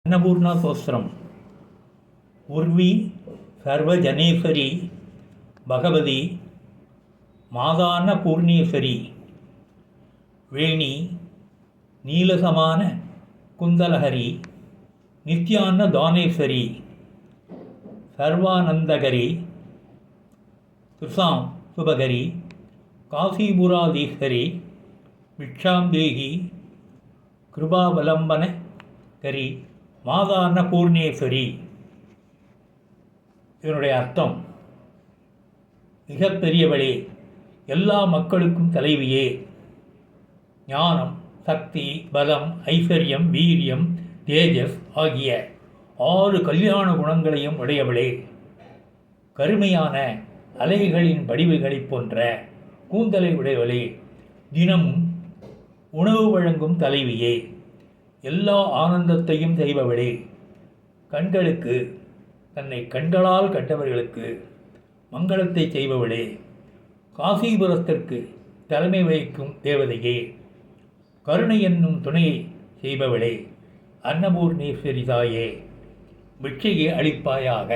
अन्नपूर्णा सोस्त्रम उर्वी सर्वजनेश्वरी भगवती मादान्नपूर्णेश्वरी वेणी नीलसमान कुंदलहरी नित्यान्नदानेश्वरी सर्वानंदगरी त्रिसां शुभगरी काशीपुराधीश्वरी भिक्षां देहि कृपावलंबनकरी மாதா அன்னபூர்ணேஸ்வரி. இதனுடைய அர்த்தம், மிகப்பெரியவளே, எல்லா மக்களுக்கும் தலைவியே, ஞானம், சக்தி, பலம், ஐஸ்வர்யம், வீரியம், தேஜஸ் ஆகிய 6 கல்யாண குணங்களையும் உடையவளே, கருமையான அலைகளின் வடிவுகளைப் போன்ற கூந்தலை உடையவளே, தினமும் உணவு வழங்கும் தலைவியே, எல்லா ஆனந்தத்தையும் செய்பவளே, கண்களுக்கு தன்னை கண்களால் கண்டவர்களுக்கு மங்களத்தை செய்பவளே, காசிபுரத்திற்கு தலைமை வகிக்கும் தேவதையே, கருணை என்னும் துணையை செய்பவளே, அன்னபூர்ணேஸ்வரி தாயே, பிட்சையை அளிப்பாயாக.